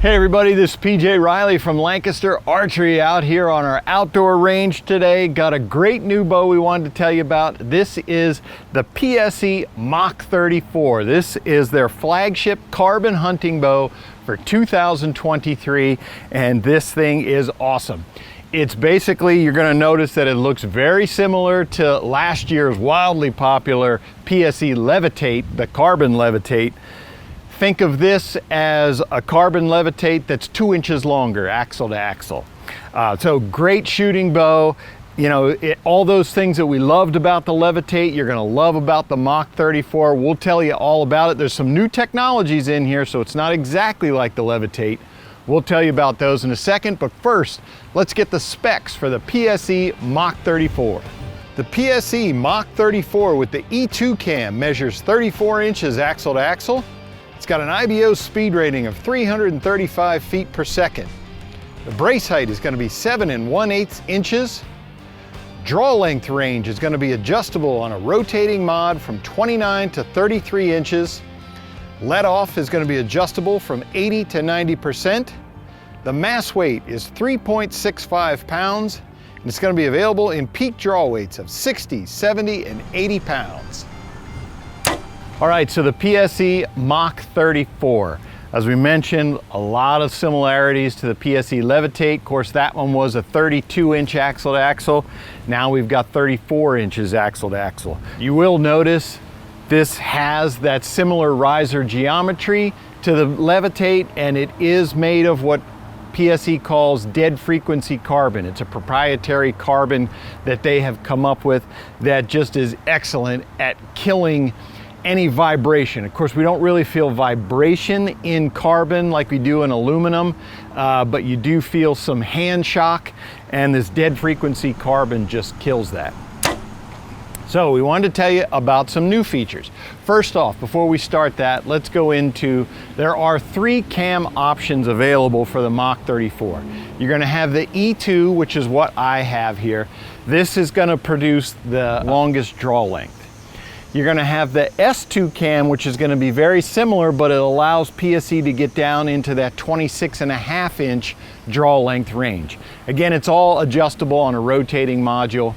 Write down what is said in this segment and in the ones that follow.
Hey everybody, this is PJ Riley from Lancaster Archery out here on our outdoor range today. Got a great new bow we wanted to tell you about. This is the PSE Mach 34. This is their flagship carbon hunting bow for 2023, and this thing is awesome. It's basically, you're going to notice that it looks very similar to last year's wildly popular PSE Levitate, the Carbon Levitate. Think of this as a carbon levitate that's 2 inches longer, axle to axle. So great shooting bow. You know, all those things that we loved about the Levitate, you're gonna love about the Mach 34. We'll tell you all about it. There's some new technologies in here, so it's not exactly like the Levitate. We'll tell you about those in a second, but first, let's get the specs for the PSE Mach 34. The PSE Mach 34 with the E2 cam measures 34 inches axle to axle. It's got an IBO speed rating of 335 feet per second. The brace height is going to be 7 1/8 inches. Draw length range is going to be adjustable on a rotating mod from 29 to 33 inches. Let off is going to be adjustable from 80 to 90%. The mass weight is 3.65 pounds, and it's going to be available in peak draw weights of 60, 70, and 80 pounds. All right, so the PSE Mach 34. As we mentioned, a lot of similarities to the PSE Levitate. Of course, that one was a 32-inch axle to axle. Now we've got 34 inches axle to axle. You will notice this has that similar riser geometry to the Levitate, and it is made of what PSE calls dead frequency carbon. It's a proprietary carbon that they have come up with that just is excellent at killing any vibration. Of course, we don't really feel vibration in carbon like we do in aluminum, but you do feel some hand shock, and this dead frequency carbon just kills that. So we wanted to tell you about some new features. First off, before we start that, let's go into, there are 3 cam options available for the Mach 34. You're gonna have the E2, which is what I have here. This is gonna produce the longest draw length. You're going to have the S2 cam, which is going to be very similar, but it allows PSE to get down into that 26.5 inch draw length range. Again, it's all adjustable on a rotating module.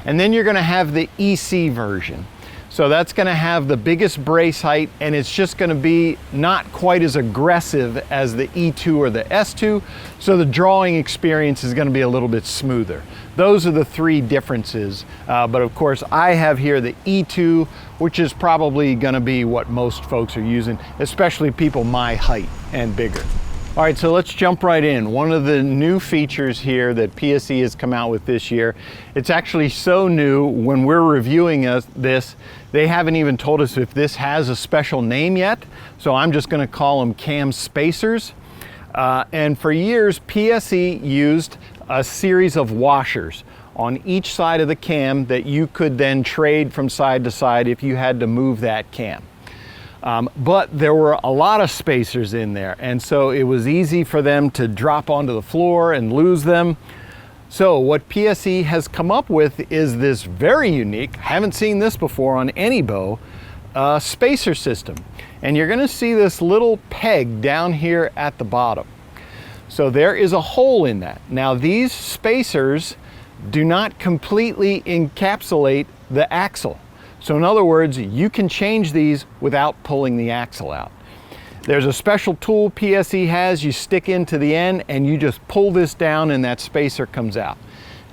And then you're going to have the EC version. So that's going to have the biggest brace height, and it's just going to be not quite as aggressive as the E2 or the S2. So the drawing experience is going to be a little bit smoother. Those are the 3 differences. But of course, I have here the E2, which is probably going to be what most folks are using, especially people my height and bigger. All right, so let's jump right in. One of the new features here that PSE has come out with this year, it's actually so new, when we're reviewing this, they haven't even told us if this has a special name yet, so I'm just gonna call them cam spacers. And for years, PSE used a series of washers on each side of the cam that you could then trade from side to side if you had to move that cam. But there were a lot of spacers in there, and so it was easy for them to drop onto the floor and lose them. So what PSE has come up with is this very unique, haven't seen this before on any bow, spacer system. And you're gonna see this little peg down here at the bottom. So there is a hole in that. Now these spacers do not completely encapsulate the axle. So in other words, you can change these without pulling the axle out. There's a special tool PSE has, you stick into the end and you just pull this down and that spacer comes out.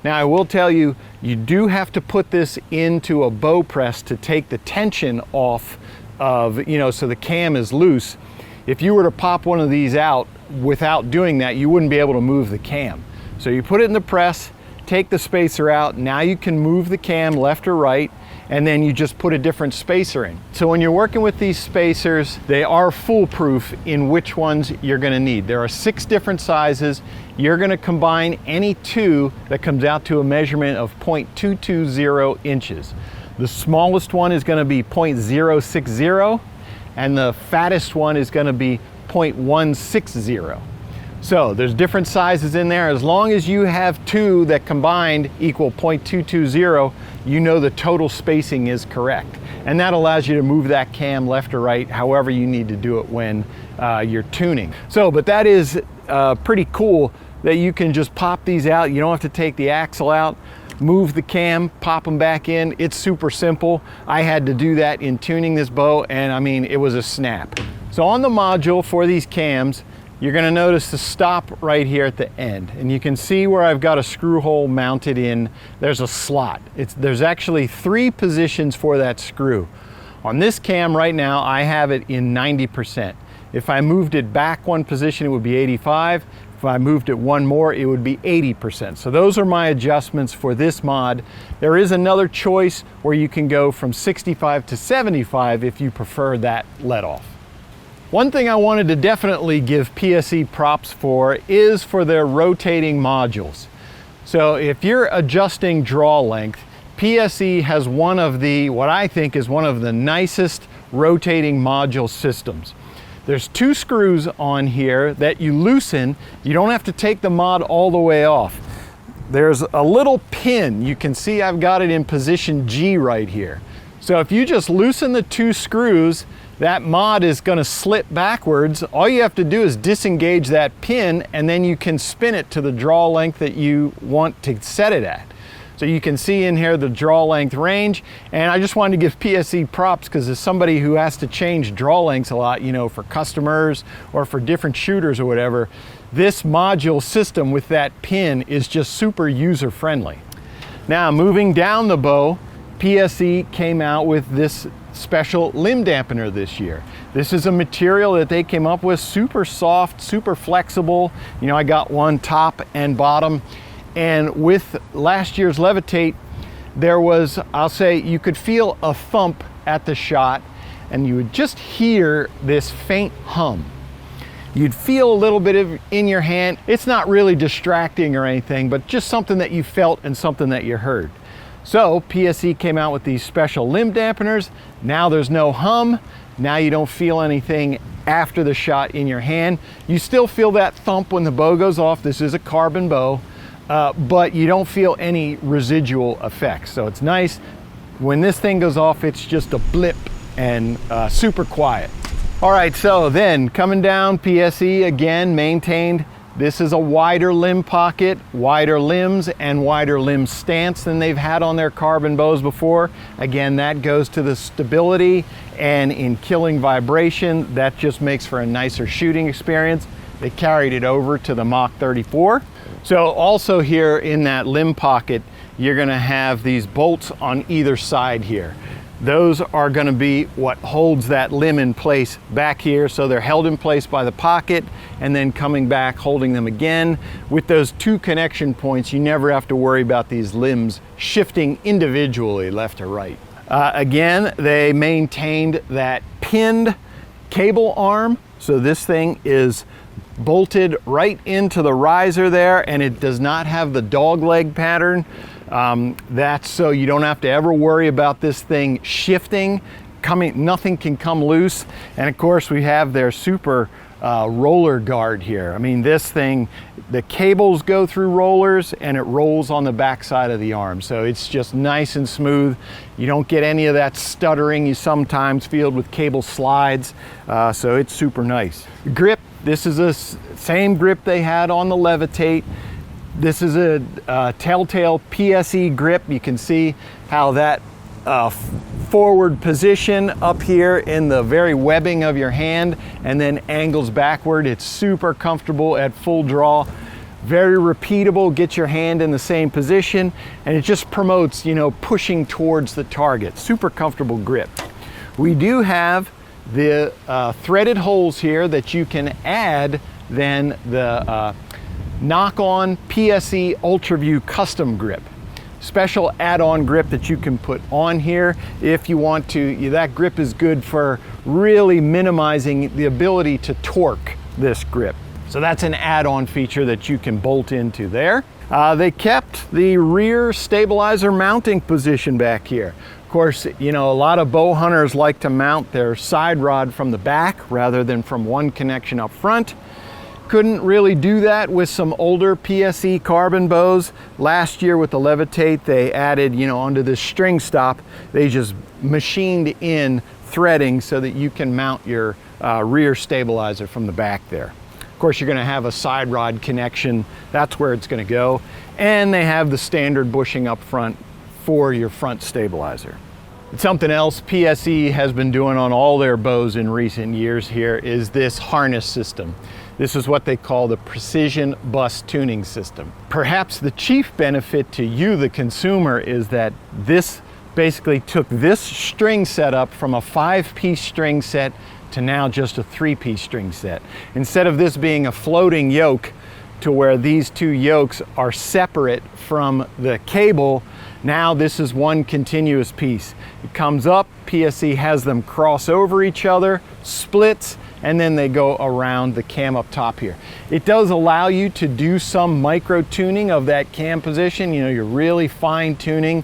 Now I will tell you, you do have to put this into a bow press to take the tension off of, so the cam is loose. If you were to pop one of these out without doing that, you wouldn't be able to move the cam. So you put it in the press, take the spacer out, now you can move the cam left or right, and then you just put a different spacer in. So when you're working with these spacers, they are foolproof in which ones you're gonna need. There are 6 different sizes. You're gonna combine any 2 that comes out to a measurement of 0.220 inches. The smallest one is gonna be 0.060, and the fattest one is gonna be 0.160. So there's different sizes in there. As long as you have two that combined equal 0.220, you know the total spacing is correct. And that allows you to move that cam left or right, however you need to do it when you're tuning. So, but that is pretty cool that you can just pop these out. You don't have to take the axle out, move the cam, pop them back in. It's super simple. I had to do that in tuning this bow, and I mean, it was a snap. So on the module for these cams, you're going to notice the stop right here at the end, and you can see where I've got a screw hole mounted in. There's a slot. There's actually 3 positions for that screw. On this cam right now, I have it in 90%. If I moved it back 1 position, it would be 85. If I moved it 1 more, it would be 80%. So those are my adjustments for this mod. There is another choice where you can go from 65 to 75 if you prefer that let off. One thing I wanted to definitely give PSE props for is for their rotating modules. So if you're adjusting draw length, PSE has one of the, what I think is one of the nicest rotating module systems. There's 2 screws on here that you loosen. You don't have to take the mod all the way off. There's a little pin. You can see I've got it in position G right here. So if you just loosen the 2 screws, that mod is going to slip backwards. All you have to do is disengage that pin, and then you can spin it to the draw length that you want to set it at. So you can see in here the draw length range, and I just wanted to give PSE props because as somebody who has to change draw lengths a lot, you know, for customers or for different shooters or whatever, this module system with that pin is just super user friendly. Now moving down the bow, PSE came out with this special limb dampener this year. This is a material that they came up with, super soft, super flexible. You know, I got one top and bottom. And with last year's Levitate, there was, I'll say, you could feel a thump at the shot, and you would just hear this faint hum. You'd feel a little bit in your hand. It's not really distracting or anything, but just something that you felt and something that you heard. So PSE came out with these special limb dampeners. Now there's no hum. Now you don't feel anything after the shot in your hand. You still feel that thump when the bow goes off. This is a carbon bow, but you don't feel any residual effects. So it's nice. When this thing goes off, it's just a blip and super quiet. All right, so then coming down, PSE again maintained. This is a wider limb pocket, wider limbs, and wider limb stance than they've had on their carbon bows before. Again, that goes to the stability, and in killing vibration, that just makes for a nicer shooting experience. They carried it over to the Mach 34. So also here in that limb pocket, you're gonna have these bolts on either side here. Those are going to be what holds that limb in place back here. So they're held in place by the pocket and then coming back, holding them again. With those 2 connection points, you never have to worry about these limbs shifting individually left or right. Again, they maintained that pinned cable arm. So this thing is bolted right into the riser there, and it does not have the dog leg pattern. That's so you don't have to ever worry about this thing shifting, nothing can come loose. And of course we have their super roller guard here. I mean, this thing, the cables go through rollers and it rolls on the back side of the arm. So it's just nice and smooth. You don't get any of that stuttering you sometimes feel with cable slides. So it's super nice. Grip, this is the same grip they had on the Levitate. This is a Telltale PSE grip. You can see how that forward position up here in the very webbing of your hand and then angles backward. It's super comfortable at full draw, very repeatable. Get your hand in the same position, and it just promotes, you know, pushing towards the target. Super comfortable grip. We do have the threaded holes here that you can add then the knock-on PSE UltraView custom grip. Special add-on grip that you can put on here if you want to. That grip is good for really minimizing the ability to torque this grip. So that's an add-on feature that you can bolt into there. They kept the rear stabilizer mounting position back here. Of course, you know, a lot of bow hunters like to mount their side rod from the back rather than from one connection up front. Couldn't really do that with some older PSE carbon bows. Last year with the Levitate, they added, onto this string stop, they just machined in threading so that you can mount your rear stabilizer from the back there. Of course, you're going to have a side rod connection. That's where it's going to go. And they have the standard bushing up front for your front stabilizer. Something else PSE has been doing on all their bows in recent years here is this harness system. This is what they call the precision bus tuning system. Perhaps the chief benefit to you, the consumer, is that this basically took this string setup from a 5-piece string set to now just a 3-piece string set. Instead of this being a floating yoke to where these two yokes are separate from the cable, now this is one continuous piece. It comes up, PSE has them cross over each other, splits, and then they go around the cam up top here. It does allow you to do some micro tuning of that cam position. You're really fine tuning,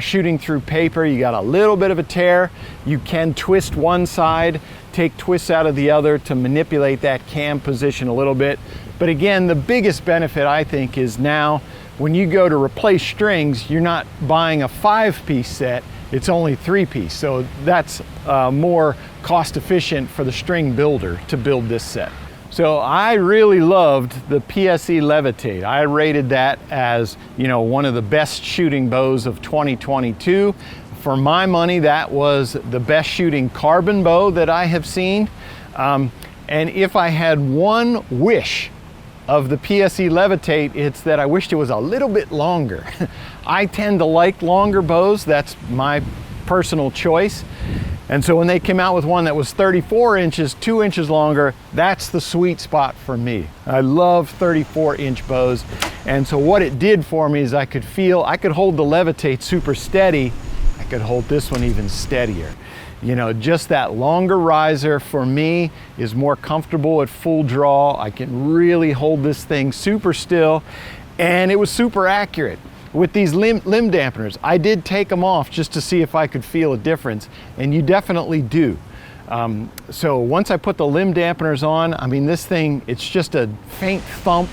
shooting through paper. You got a little bit of a tear. You can twist one side, take twists out of the other to manipulate that cam position a little bit. But again, the biggest benefit I think is now when you go to replace strings, you're not buying a 5-piece set, it's only 3-piece. So that's more cost efficient for the string builder to build this set. So I really loved the PSE Levitate. I rated that as, one of the best shooting bows of 2022. For my money, that was the best shooting carbon bow that I have seen. And if I had one wish of the PSE Levitate, it's that I wished it was a little bit longer. I tend to like longer bows. That's my personal choice. And so when they came out with one that was 34 inches, 2 inches longer, that's the sweet spot for me. I love 34-inch bows. And so what it did for me is I could hold the Levitate super steady. I could hold this one even steadier. Just that longer riser for me is more comfortable at full draw. I can really hold this thing super still, and it was super accurate. With these limb dampeners, I did take them off just to see if I could feel a difference, and you definitely do. So once I put the limb dampeners on, this thing, it's just a faint thump.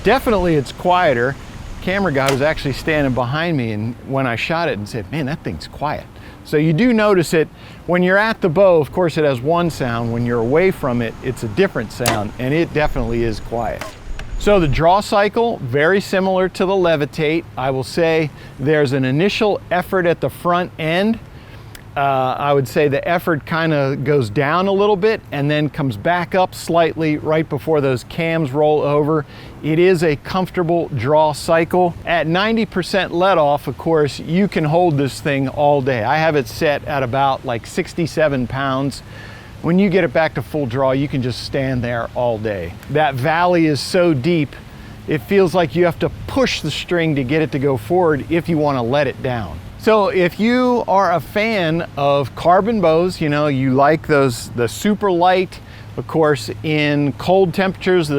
Definitely it's quieter. Camera guy was actually standing behind me and when I shot it and said, man, that thing's quiet. So you do notice it when you're at the bow. Of course, it has one sound. When you're away from it, it's a different sound, and it definitely is quiet. So the draw cycle, very similar to the Levitate. I will say there's an initial effort at the front end. I would say the effort kind of goes down a little bit and then comes back up slightly right before those cams roll over. It is a comfortable draw cycle. At 90% let off, of course, you can hold this thing all day. I have it set at about like 67 pounds. When you get it back to full draw, you can just stand there all day. That valley is so deep, it feels like you have to push the string to get it to go forward if you want to let it down. So if you are a fan of carbon bows, you like the super light, of course, in cold temperatures,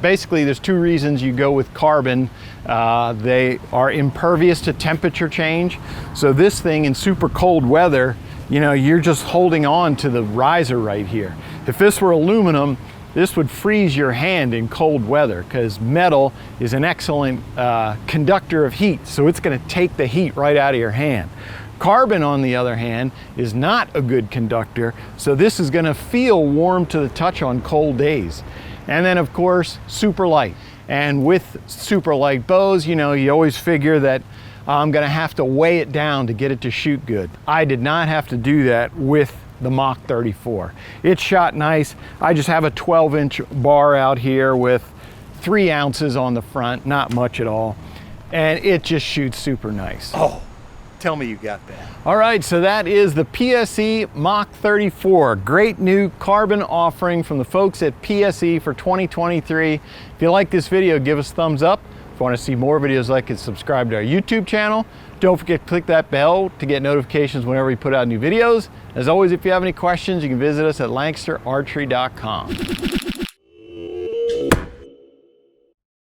basically there's two reasons you go with carbon. They are impervious to temperature change. So this thing in super cold weather, you're just holding on to the riser right here. If this were aluminum, this would freeze your hand in cold weather because metal is an excellent conductor of heat, so it's going to take the heat right out of your hand. Carbon, on the other hand, is not a good conductor, so this is going to feel warm to the touch on cold days. And then, of course, super light. And with super light bows, you always figure that I'm going to have to weigh it down to get it to shoot good. I did not have to do that with the Mach 34. It shot nice. I just have a 12-inch bar out here with 3 ounces on the front, not much at all, and it just shoots super nice. Oh, tell me you got that. All right, so that is the PSE Mach 34. Great new carbon offering from the folks at PSE for 2023. If you like this video, give us a thumbs up. If you want to see more videos like it, subscribe to our YouTube channel. Don't forget to click that bell to get notifications whenever we put out new videos. As always, if you have any questions, you can visit us at LancasterArchery.com.